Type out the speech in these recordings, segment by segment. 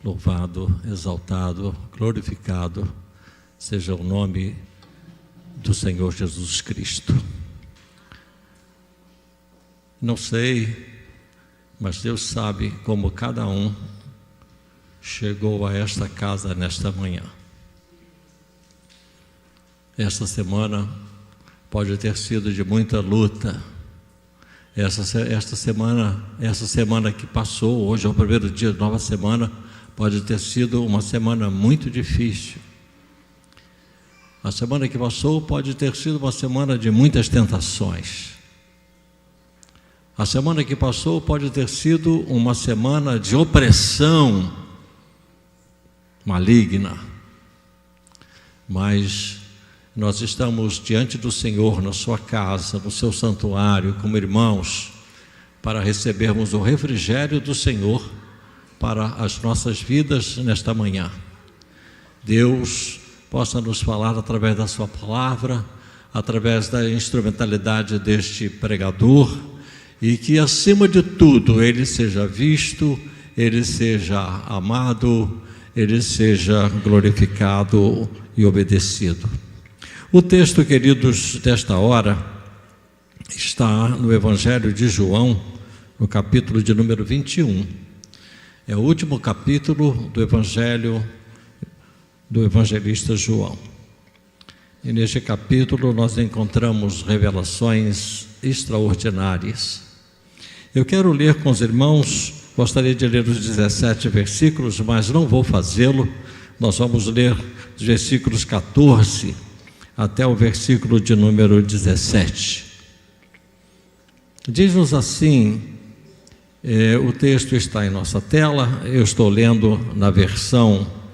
louvado, exaltado, glorificado seja o nome do Senhor Jesus Cristo. Não sei, mas Deus sabe como cada um chegou a esta casa nesta manhã. Esta semana pode ter sido de muita luta. Esta semana que passou, hoje é o primeiro dia de nova semana, pode ter sido uma semana muito difícil. A semana que passou pode ter sido uma semana de muitas tentações. A semana que passou pode ter sido uma semana de opressão maligna. Mas nós estamos diante do Senhor, na sua casa, no seu santuário, como irmãos, para recebermos o refrigério do Senhor para as nossas vidas nesta manhã. Deus possa nos falar através da sua palavra, através da instrumentalidade deste pregador, e que acima de tudo Ele seja visto, Ele seja amado, Ele seja glorificado e obedecido. O texto, queridos, desta hora está no Evangelho de João, no capítulo de número 21. É o último capítulo do Evangelho do evangelista João. E neste capítulo nós encontramos revelações extraordinárias. Eu quero ler com os irmãos, gostaria de ler os 17 versículos, mas não vou fazê-lo. Nós vamos ler os versículos 14 até o versículo de número 17. Diz-nos assim, o texto está em nossa tela, eu estou lendo na versão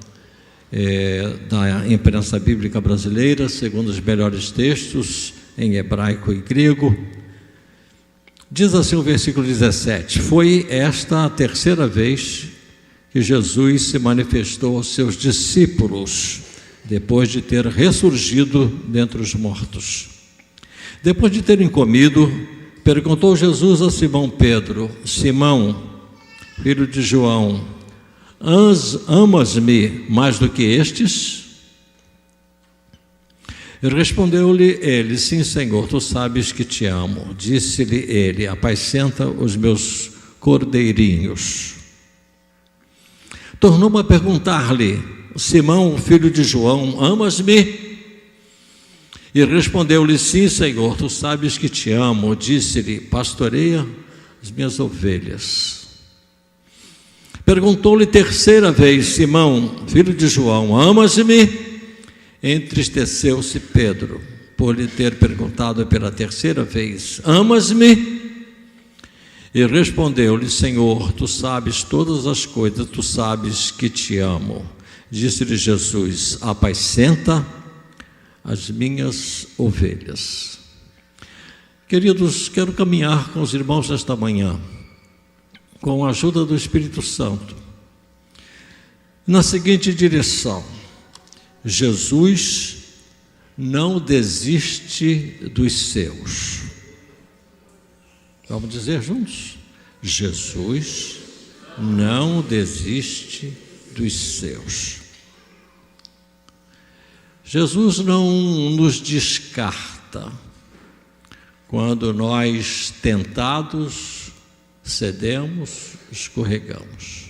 da imprensa bíblica brasileira, segundo os melhores textos, em hebraico e grego. Diz assim o versículo 17: Foi esta a terceira vez que Jesus se manifestou aos seus discípulos, depois de ter ressurgido dentre os mortos. Depois de terem comido, perguntou Jesus a Simão Pedro: Simão, filho de João, amas-me mais do que estes? E respondeu-lhe ele: Sim, Senhor, tu sabes que te amo. Disse-lhe ele: Apacenta os meus cordeirinhos. Tornou-me a perguntar-lhe: Simão, filho de João, amas-me? E respondeu-lhe: Sim, Senhor, tu sabes que te amo. Disse-lhe: Pastoreia as minhas ovelhas. Perguntou-lhe terceira vez: Simão, filho de João, amas-me? Entristeceu-se Pedro por lhe ter perguntado pela terceira vez: Amas-me? E respondeu-lhe: Senhor, tu sabes todas as coisas, tu sabes que te amo. Disse-lhe Jesus: Apacenta as minhas ovelhas. Queridos, quero caminhar com os irmãos nesta manhã, com a ajuda do Espírito Santo, na seguinte direção: Jesus não desiste dos seus. Vamos dizer juntos? Jesus não desiste dos seus. Jesus não nos descarta quando nós, tentados, cedemos, escorregamos.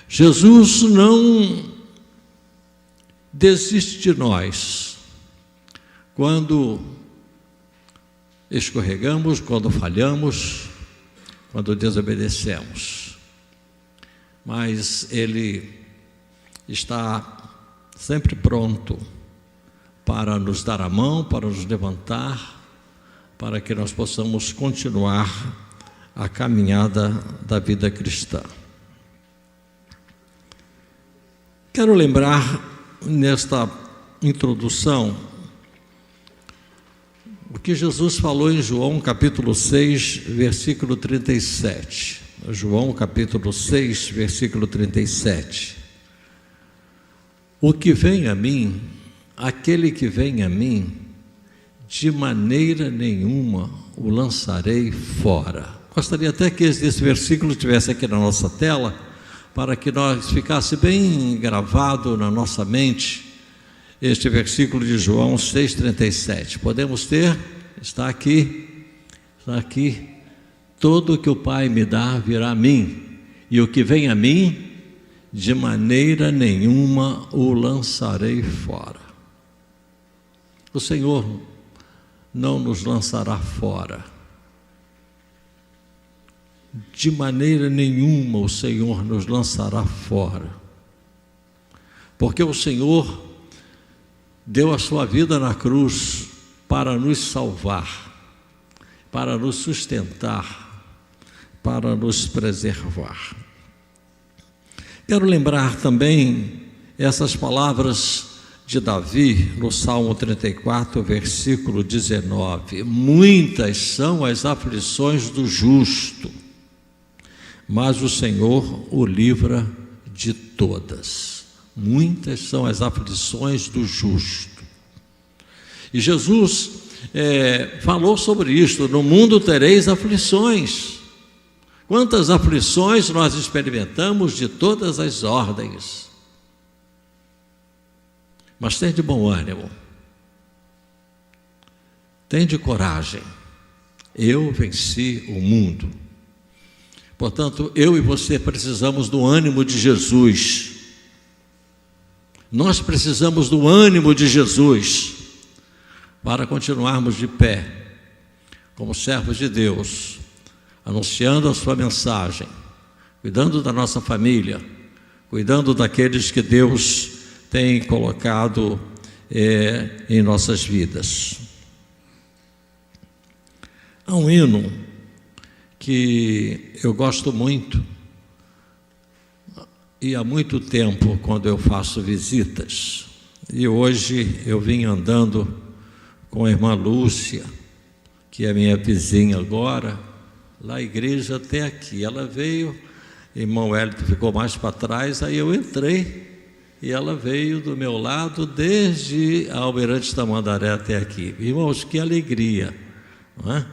Jesus não desiste de nós quando escorregamos, quando falhamos, quando desobedecemos. Mas Ele está sempre pronto para nos dar a mão, para nos levantar, para que nós possamos continuar a caminhada da vida cristã. Quero lembrar nesta introdução o que Jesus falou em João capítulo 6, versículo 37. João capítulo 6, versículo 37. O que vem a mim, aquele que vem a mim, de maneira nenhuma o lançarei fora. Gostaria até que esse versículo estivesse aqui na nossa tela, para que nós ficasse bem gravado na nossa mente este versículo de João 6,37. Podemos ter? Está aqui. Todo o que o Pai me dá virá a mim, e o que vem a mim, de maneira nenhuma o lançarei fora. O Senhor não nos lançará fora. De maneira nenhuma o Senhor nos lançará fora. Porque o Senhor deu a sua vida na cruz para nos salvar, para nos sustentar, para nos preservar. Quero lembrar também essas palavras de Davi no Salmo 34, versículo 19: muitas são as aflições do justo, mas o Senhor o livra de todas. Muitas são as aflições do justo. E Jesus falou sobre isto: no mundo tereis aflições. Quantas aflições nós experimentamos de todas as ordens. Mas tende bom ânimo, tende coragem. Eu venci o mundo. Portanto, eu e você precisamos do ânimo de Jesus. Nós precisamos do ânimo de Jesus para continuarmos de pé, como servos de Deus, anunciando a sua mensagem, cuidando da nossa família, cuidando daqueles que Deus tem colocado em nossas vidas. Há um hino que eu gosto muito, e há muito tempo, quando eu faço visitas, e hoje eu vim andando com a irmã Lúcia, que é minha vizinha agora, lá a igreja até aqui. Ela veio, irmão Hélito ficou mais para trás, aí eu entrei, e ela veio do meu lado desde a Almirante Tamandaré até aqui. Irmãos, que alegria, não é?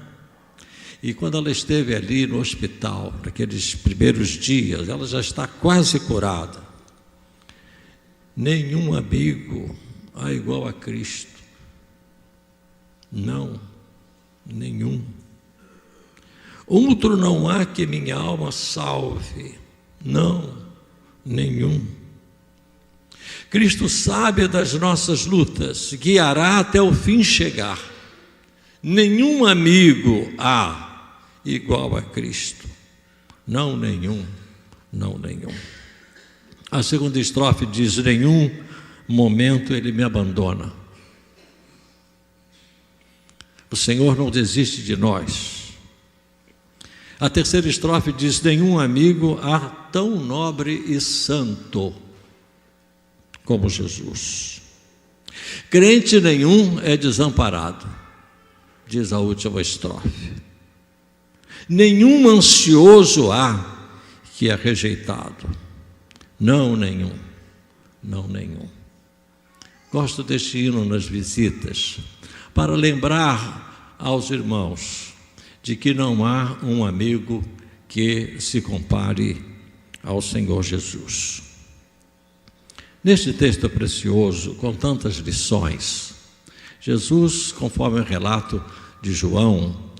E quando ela esteve ali no hospital, naqueles primeiros dias, ela já está quase curada. Nenhum amigo há igual a Cristo. Não, nenhum. Outro não há que minha alma salve. Não, nenhum. Cristo sabe das nossas lutas, guiará até o fim chegar. Nenhum amigo há igual a Cristo. Não nenhum, não nenhum. A segunda estrofe diz: nenhum momento ele me abandona. O Senhor não desiste de nós. A terceira estrofe diz: nenhum amigo há tão nobre e santo como Jesus. Crente nenhum é desamparado, diz a última estrofe. Nenhum ansioso há que é rejeitado. Não nenhum, não nenhum. Gosto deste hino nas visitas, para lembrar aos irmãos de que não há um amigo que se compare ao Senhor Jesus. Neste texto precioso, com tantas lições, Jesus, conforme o relato de João,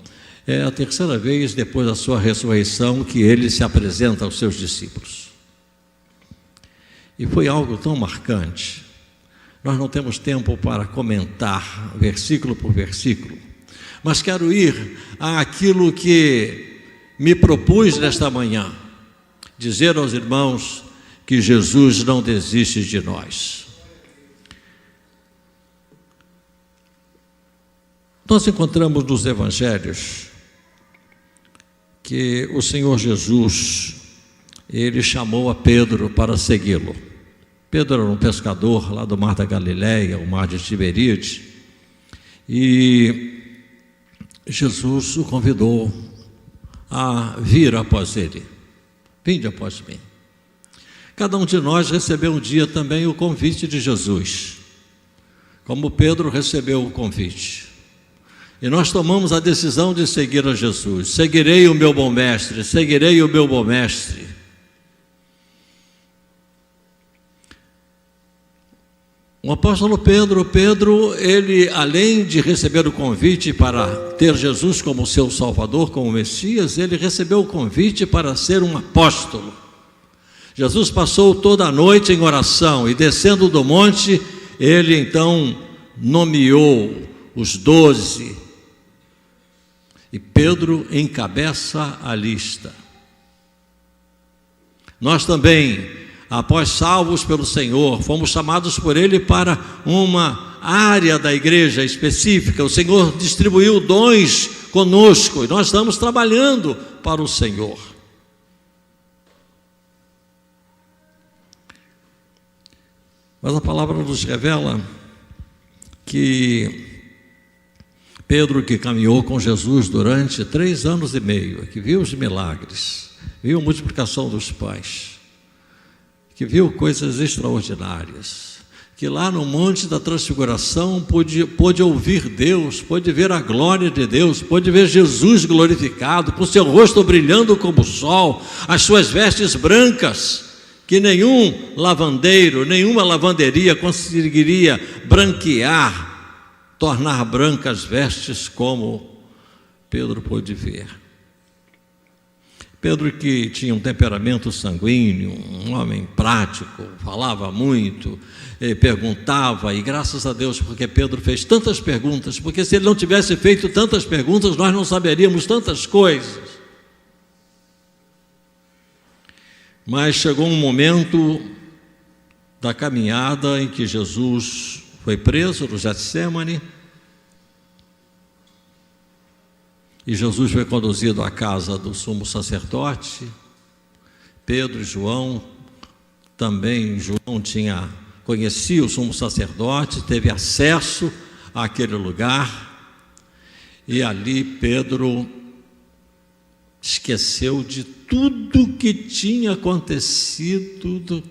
é a terceira vez depois da sua ressurreição que ele se apresenta aos seus discípulos. E foi algo tão marcante. Nós não temos tempo para comentar versículo por versículo, mas quero ir àquilo que me propus nesta manhã, dizer aos irmãos que Jesus não desiste de nós. Nós encontramos nos evangelhos que o Senhor Jesus, ele chamou a Pedro para segui-lo. Pedro era um pescador lá do mar da Galileia, o mar de Tiberíades, e Jesus o convidou a vir após ele. Vinde após mim. Cada um de nós recebeu um dia também o convite de Jesus, como Pedro recebeu o convite. E nós tomamos a decisão de seguir a Jesus. Seguirei o meu bom mestre, seguirei o meu bom mestre. O apóstolo Pedro, ele, além de receber o convite para ter Jesus como seu Salvador, como Messias, ele recebeu o convite para ser um apóstolo. Jesus passou toda a noite em oração e, descendo do monte, ele então nomeou os 12. E Pedro encabeça a lista. Nós também, após salvos pelo Senhor, fomos chamados por Ele para uma área da igreja específica. O Senhor distribuiu dons conosco e nós estamos trabalhando para o Senhor. Mas a palavra nos revela que Pedro, que caminhou com Jesus durante 3 anos e meio, que viu os milagres, viu a multiplicação dos pães, que viu coisas extraordinárias, que lá no Monte da Transfiguração pôde ouvir Deus, pôde ver a glória de Deus, pôde ver Jesus glorificado, com seu rosto brilhando como o sol, as suas vestes brancas, que nenhum lavandeiro, nenhuma lavanderia conseguiria branquear, tornar brancas as vestes como Pedro pôde ver. Pedro, que tinha um temperamento sanguíneo, um homem prático, falava muito, perguntava, e graças a Deus porque Pedro fez tantas perguntas, porque se ele não tivesse feito tantas perguntas, nós não saberíamos tantas coisas. Mas chegou um momento da caminhada em que Jesus foi preso no Getsêmani, e Jesus foi conduzido à casa do sumo sacerdote. Pedro e João, também João conhecia o sumo sacerdote, teve acesso àquele lugar, e ali Pedro esqueceu de tudo que tinha acontecido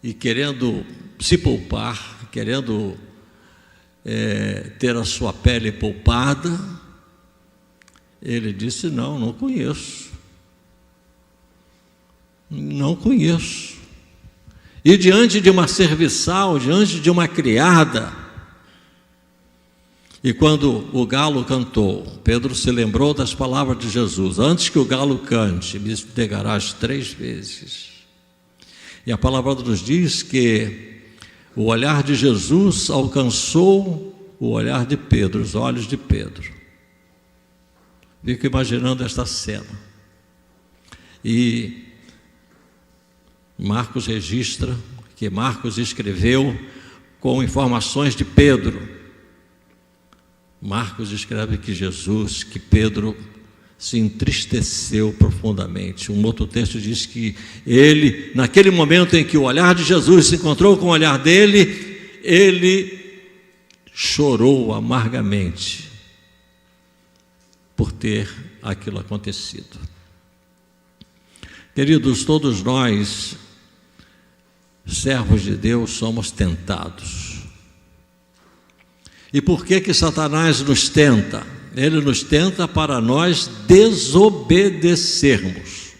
e, querendo se poupar, querendo ter a sua pele poupada, ele disse: não conheço, não conheço. E diante de uma serviçal, diante de uma criada, e quando o galo cantou, Pedro se lembrou das palavras de Jesus: antes que o galo cante, me negarás 3 vezes. E a palavra nos diz que o olhar de Jesus alcançou o olhar de Pedro, os olhos de Pedro. Fico imaginando esta cena. E Marcos registra que Marcos escreveu com informações de Pedro. Marcos escreve que Pedro se entristeceu profundamente. Um outro texto diz que ele, naquele momento em que o olhar de Jesus se encontrou com o olhar dele, ele chorou amargamente por ter aquilo acontecido. Queridos, todos nós, servos de Deus, somos tentados. E por que Satanás nos tenta? Ele nos tenta para nós desobedecermos.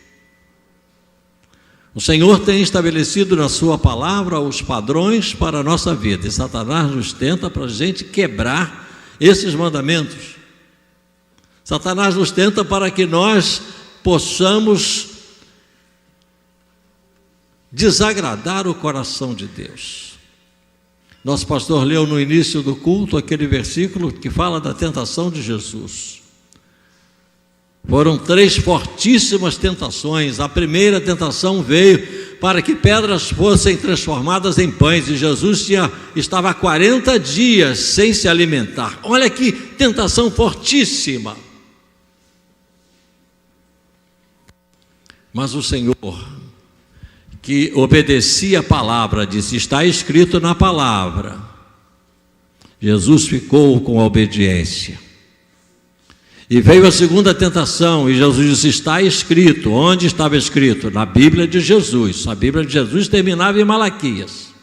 O Senhor tem estabelecido na sua palavra os padrões para a nossa vida, e Satanás nos tenta para a gente quebrar esses mandamentos. Satanás nos tenta para que nós possamos desagradar o coração de Deus. Nosso pastor leu no início do culto aquele versículo que fala da tentação de Jesus. Foram 3 fortíssimas tentações. A primeira tentação veio para que pedras fossem transformadas em pães, e Jesus estava há 40 dias sem se alimentar. Olha que tentação fortíssima. Mas o Senhor, que obedecia a palavra, disse: está escrito na palavra. Jesus ficou com a obediência. E veio a segunda tentação, e Jesus disse: está escrito. Onde estava escrito? Na Bíblia de Jesus. A Bíblia de Jesus terminava em Malaquias.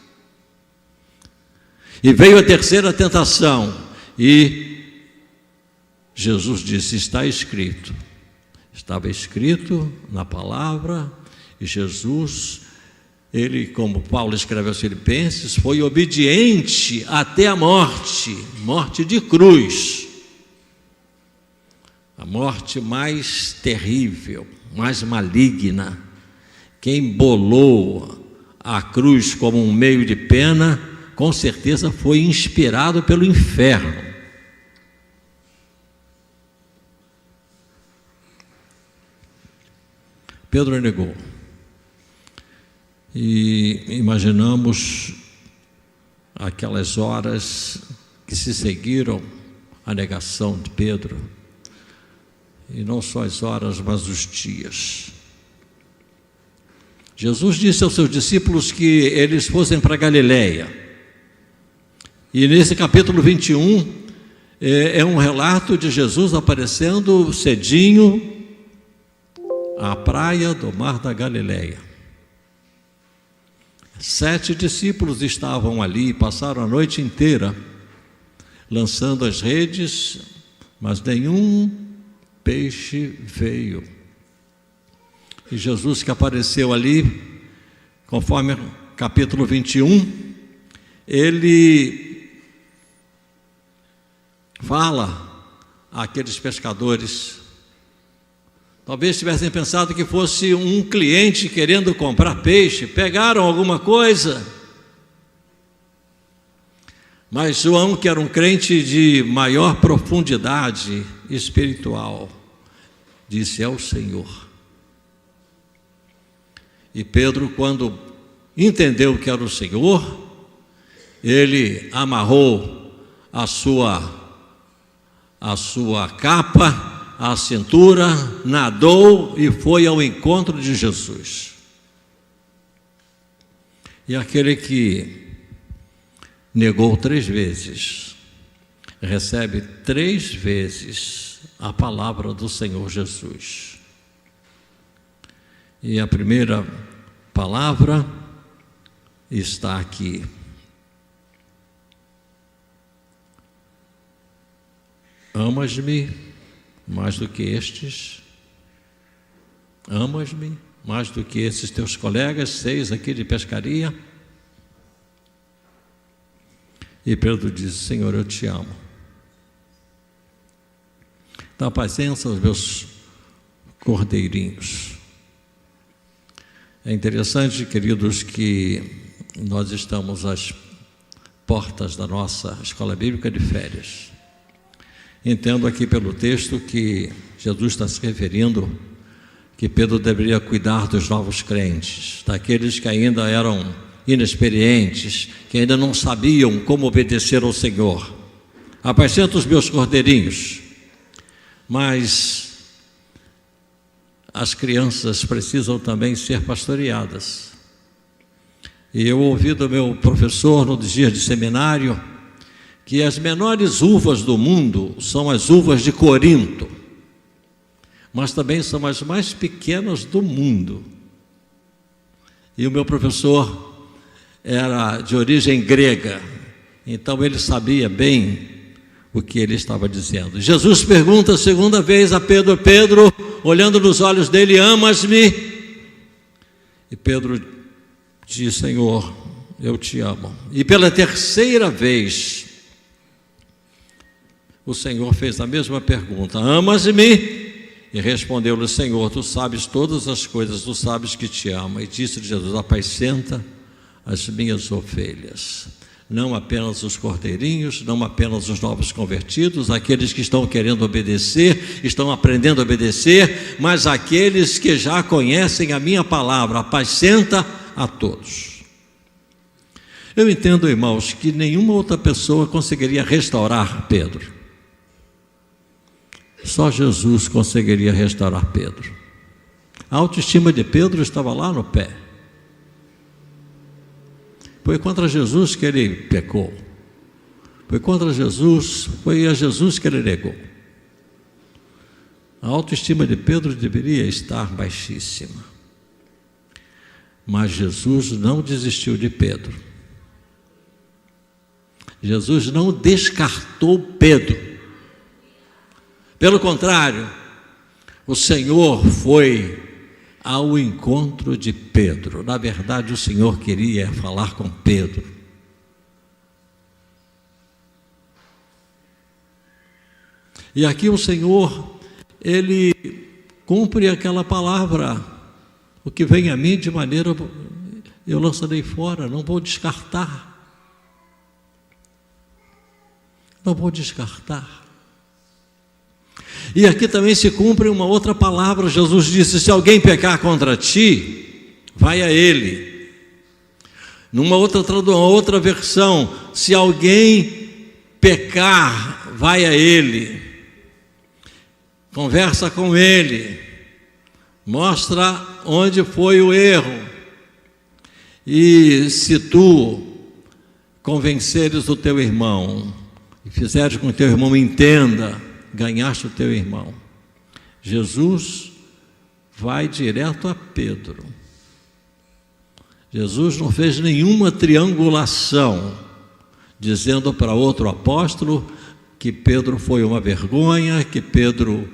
E veio a terceira tentação, e Jesus disse: está escrito. Estava escrito na palavra, e Jesus ele, como Paulo escreve aos Filipenses, foi obediente até a morte, morte de cruz. A morte mais terrível, mais maligna. Quem bolou a cruz como um meio de pena, com certeza foi inspirado pelo inferno. Pedro negou. E imaginamos aquelas horas que se seguiram à negação de Pedro. E não só as horas, mas os dias. Jesus disse aos seus discípulos que eles fossem para Galileia. E nesse capítulo 21, é um relato de Jesus aparecendo cedinho à praia do mar da Galileia. 7 discípulos estavam ali e passaram a noite inteira lançando as redes, mas nenhum peixe veio. E Jesus, que apareceu ali, conforme capítulo 21, ele fala àqueles pescadores. Talvez tivessem pensado que fosse um cliente querendo comprar peixe, pegaram alguma coisa. Mas João, que era um crente de maior profundidade espiritual, disse: é o Senhor. E Pedro, quando entendeu que era o Senhor, ele amarrou a sua capa à cintura, nadou e foi ao encontro de Jesus. E aquele que negou 3 vezes, recebe 3 vezes a palavra do Senhor Jesus. E a primeira palavra está aqui. Amas-me mais do que estes? Amas-me mais do que esses teus colegas, 6 aqui de pescaria? E Pedro diz: Senhor, eu te amo. Dá paciência aos meus cordeirinhos. É interessante, queridos, que nós estamos às portas da nossa escola bíblica de férias. Entendo aqui pelo texto que Jesus está se referindo que Pedro deveria cuidar dos novos crentes, daqueles que ainda eram inexperientes, que ainda não sabiam como obedecer ao Senhor. Apacenta os meus cordeirinhos. Mas as crianças precisam também ser pastoreadas. E eu ouvi do meu professor nos dias de seminário que as menores uvas do mundo são as uvas de Corinto, mas também são as mais pequenas do mundo. E o meu professor era de origem grega, então ele sabia bem o que ele estava dizendo. Jesus pergunta a segunda vez a Pedro: Pedro, olhando nos olhos dele, amas-me? E Pedro diz: Senhor, eu te amo. E pela terceira vez, o Senhor fez a mesma pergunta: amas-me? E respondeu-lhe: Senhor, tu sabes todas as coisas, tu sabes que te amo. E disse-lhe Jesus: apacenta as minhas ovelhas. Não apenas os cordeirinhos, não apenas os novos convertidos, aqueles que estão querendo obedecer, estão aprendendo a obedecer, mas aqueles que já conhecem a minha palavra, apacenta a todos. Eu entendo, irmãos, que nenhuma outra pessoa conseguiria restaurar Pedro. Só Jesus conseguiria restaurar Pedro. A autoestima de Pedro estava lá no pé. Foi contra Jesus que ele pecou. Foi contra Jesus, foi a Jesus que ele negou. A autoestima de Pedro deveria estar baixíssima. Mas Jesus não desistiu de Pedro. Jesus não descartou Pedro. Pelo contrário, o Senhor foi ao encontro de Pedro. Na verdade, o Senhor queria falar com Pedro. E aqui o Senhor, Ele cumpre aquela palavra: o que vem a mim de maneira eu lançarei fora, não vou descartar. Não vou descartar. E aqui também se cumpre uma outra palavra. Jesus disse: se alguém pecar contra ti, vai a ele. Numa outra versão, se alguém pecar, vai a ele. Conversa com ele, mostra onde foi o erro. E se tu convenceres o teu irmão e fizeres com que o teu irmão entenda, ganhaste o teu irmão. Jesus vai direto a Pedro. Jesus não fez nenhuma triangulação, dizendo para outro apóstolo que Pedro foi uma vergonha, que Pedro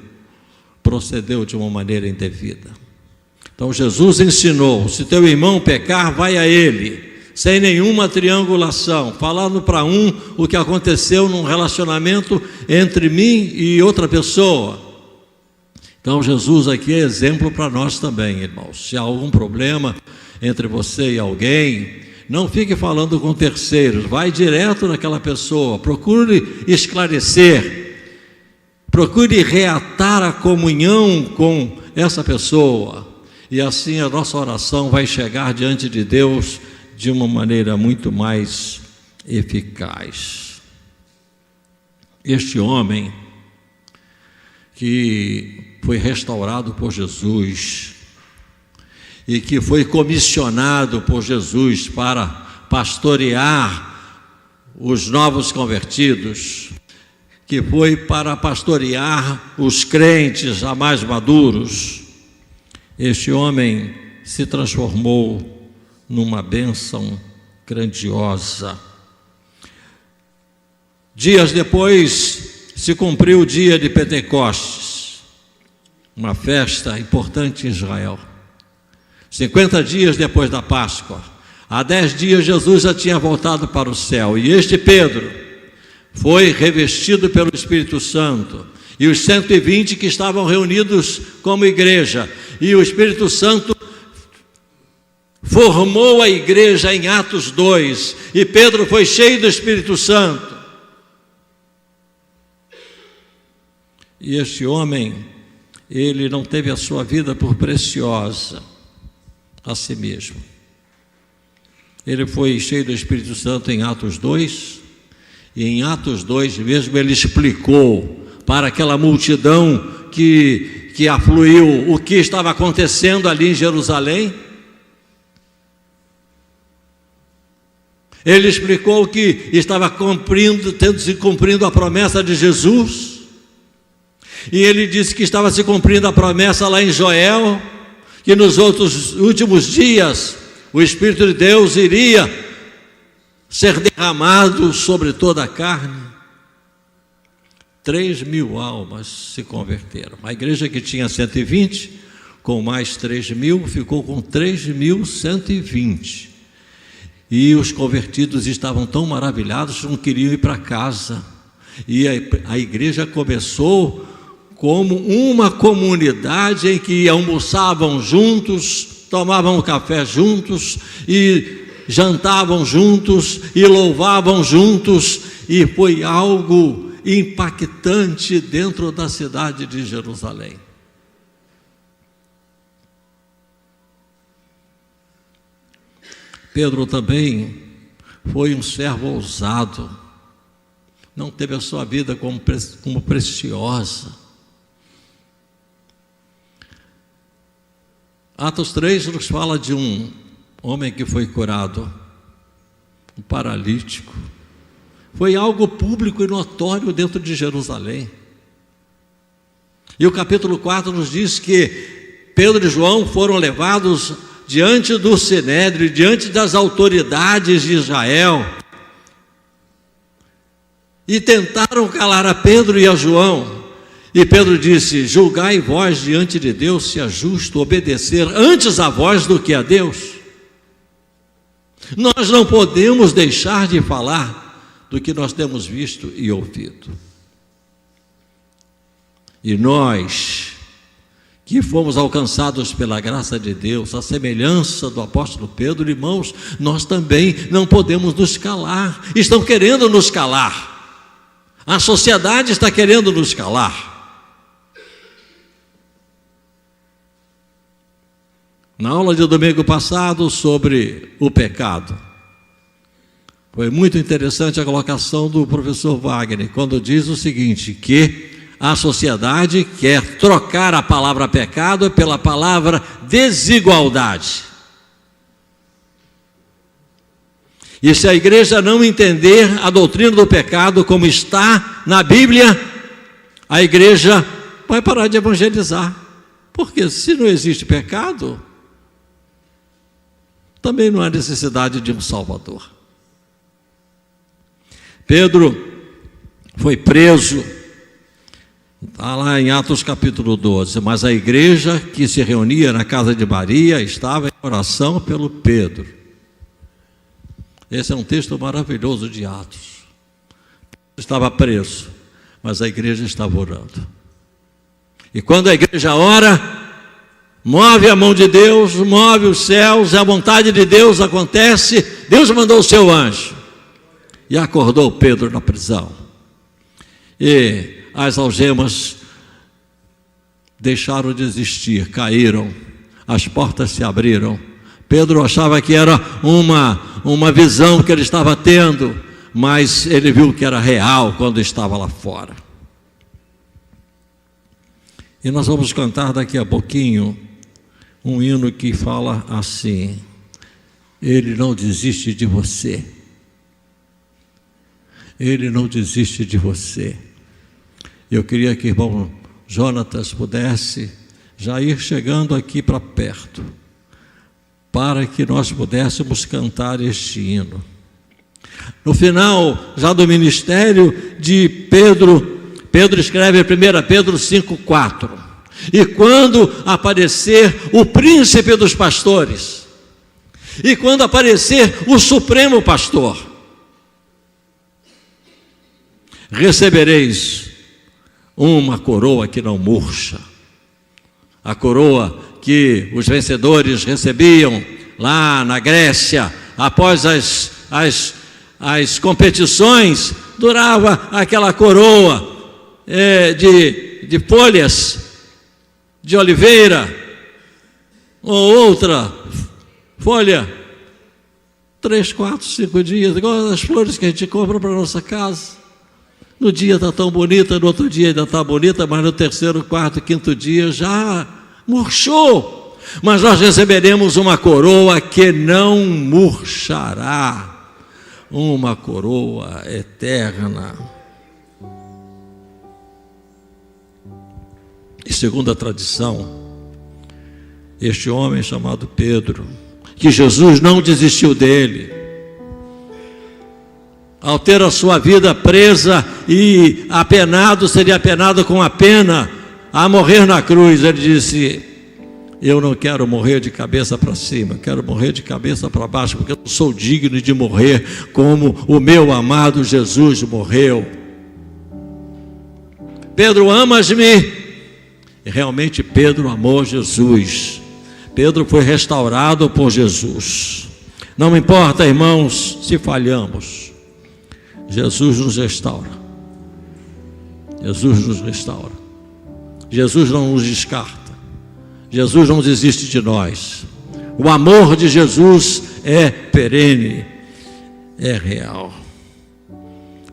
procedeu de uma maneira indevida. Então Jesus ensinou: se teu irmão pecar, vai a ele, sem nenhuma triangulação, falando para o que aconteceu num relacionamento entre mim e outra pessoa. Então Jesus aqui é exemplo para nós também, irmãos. Se há algum problema entre você e alguém, não fique falando com terceiros, vai direto naquela pessoa, procure esclarecer, procure reatar a comunhão com essa pessoa, e assim a nossa oração vai chegar diante de Deus de uma maneira muito mais eficaz. Este homem que foi restaurado por Jesus e que foi comissionado por Jesus para pastorear os novos convertidos, que foi para pastorear os crentes já mais maduros, este homem se transformou numa bênção grandiosa. Dias depois se cumpriu o dia de Pentecostes, uma festa importante em Israel. 50 dias depois da Páscoa, há 10 dias Jesus já tinha voltado para o céu, e este Pedro foi revestido pelo Espírito Santo, e os 120 que estavam reunidos como igreja, e o Espírito Santo formou a igreja em Atos 2, e Pedro foi cheio do Espírito Santo. E este homem, ele não teve a sua vida por preciosa a si mesmo. Ele foi cheio do Espírito Santo em Atos 2, e em Atos 2 mesmo ele explicou para aquela multidão que afluiu o que estava acontecendo ali em Jerusalém. Ele explicou que estava tendo se cumprindo a promessa de Jesus, e ele disse que estava se cumprindo a promessa lá em Joel, que nos últimos dias o Espírito de Deus iria ser derramado sobre toda a carne. 3.000 almas se converteram. A igreja que tinha 120, com mais 3.000, ficou com 3.120. E os convertidos estavam tão maravilhados que não queriam ir para casa. E a igreja começou como uma comunidade em que almoçavam juntos, tomavam café juntos e jantavam juntos e louvavam juntos, e foi algo impactante dentro da cidade de Jerusalém. Pedro também foi um servo ousado, não teve a sua vida como preciosa. Atos 3 nos fala de um homem que foi curado, um paralítico. Foi algo público e notório dentro de Jerusalém. E o capítulo 4 nos diz que Pedro e João foram levados diante do Sinédrio, diante das autoridades de Israel, e tentaram calar a Pedro e a João. E Pedro disse: julgai vós diante de Deus se é justo obedecer antes a vós do que a Deus. Nós não podemos deixar de falar do que nós temos visto e ouvido. E nós, que fomos alcançados pela graça de Deus, a semelhança do apóstolo Pedro, irmãos, nós também não podemos nos calar. Estão querendo nos calar. A sociedade está querendo nos calar. Na aula de domingo passado sobre o pecado, foi muito interessante a colocação do professor Wagner, quando diz o seguinte, que a sociedade quer trocar a palavra pecado pela palavra desigualdade. E se a igreja não entender a doutrina do pecado como está na Bíblia, a igreja vai parar de evangelizar. Porque se não existe pecado, também não há necessidade de um Salvador. Pedro foi preso, está lá em Atos capítulo 12, mas a igreja que se reunia na casa de Maria estava em oração pelo Pedro. Esse é um texto maravilhoso de Atos. Pedro estava preso, mas a igreja estava orando. E quando a igreja ora, move a mão de Deus, move os céus, a vontade de Deus acontece. Deus mandou o seu anjo e acordou Pedro na prisão. E as algemas deixaram de existir, caíram, as portas se abriram. Pedro achava que era uma visão que ele estava tendo, mas ele viu que era real quando estava lá fora. E nós vamos cantar daqui a pouquinho um hino que fala assim: Ele não desiste de você. Ele não desiste de você. Eu queria que o irmão Jonatas pudesse já ir chegando aqui para perto, para que nós pudéssemos cantar este hino. No final, já do ministério de Pedro, Pedro escreve 1 Pedro 5,4. E quando aparecer o príncipe dos pastores, e quando aparecer o supremo pastor, recebereis uma coroa que não murcha. A coroa que os vencedores recebiam lá na Grécia, após as competições, durava aquela coroa de folhas de oliveira, ou outra folha, 3, 4, 5 dias, igual as flores que a gente compra para a nossa casa. No dia está tão bonita, no outro dia ainda está bonita, mas no terceiro, quarto, quinto dia já murchou. Mas nós receberemos uma coroa que não murchará, uma coroa eterna. E segundo a tradição, este homem chamado Pedro, que Jesus não desistiu dele, ao ter a sua vida presa e apenado, seria apenado com a pena, a morrer na cruz, ele disse: eu não quero morrer de cabeça para cima, eu quero morrer de cabeça para baixo, porque eu não sou digno de morrer como o meu amado Jesus morreu. Pedro, amas-me? E realmente Pedro amou Jesus. Pedro foi restaurado por Jesus. Não importa, irmãos, se falhamos, Jesus nos restaura. Jesus nos restaura. Jesus não nos descarta. Jesus não desiste de nós. O amor de Jesus é perene, é real.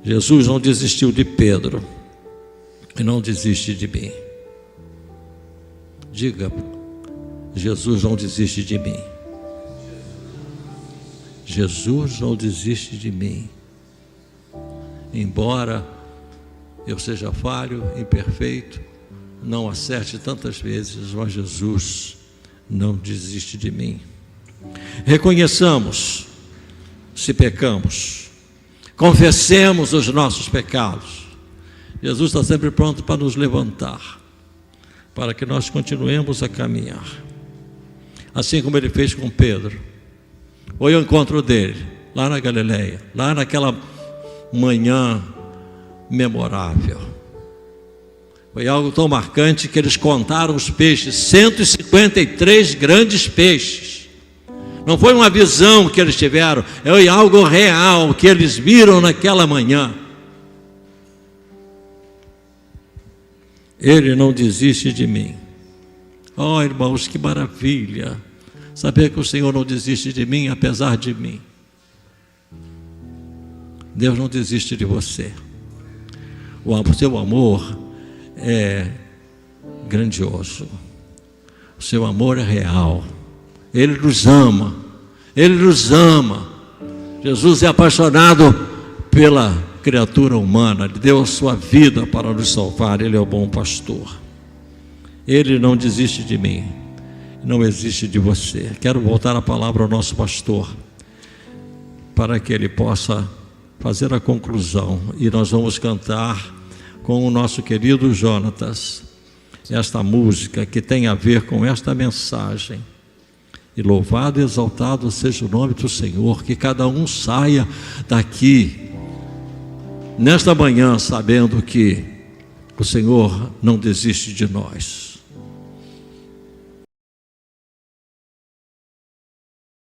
Jesus não desistiu de Pedro e não desiste de mim. Diga: Jesus não desiste de mim. Jesus não desiste de mim. Embora eu seja falho, imperfeito, não acerte tantas vezes, mas Jesus não desiste de mim. Reconheçamos se pecamos, confessemos os nossos pecados, Jesus está sempre pronto para nos levantar, para que nós continuemos a caminhar, assim como Ele fez com Pedro. Foi o encontro dele, lá na Galileia, lá naquela manhã memorável. Foi algo tão marcante que eles contaram os peixes, 153 grandes peixes. Não foi uma visão que eles tiveram, é algo real que eles viram naquela manhã. Ele não desiste de mim. Oh, irmãos, que maravilha saber que o Senhor não desiste de mim, apesar de mim. Deus não desiste de você. O seu amor é grandioso. O seu amor é real. Ele nos ama. Ele nos ama. Jesus é apaixonado pela criatura humana. Ele deu a sua vida para nos salvar. Ele é o bom pastor. Ele não desiste de mim, não existe de você. Quero voltar a palavra ao nosso pastor, para que ele possa fazer a conclusão. E nós vamos cantar com o nosso querido Jonatas esta música que tem a ver com esta mensagem. E louvado e exaltado seja o nome do Senhor. Que cada um saia daqui nesta manhã sabendo que o Senhor não desiste de nós.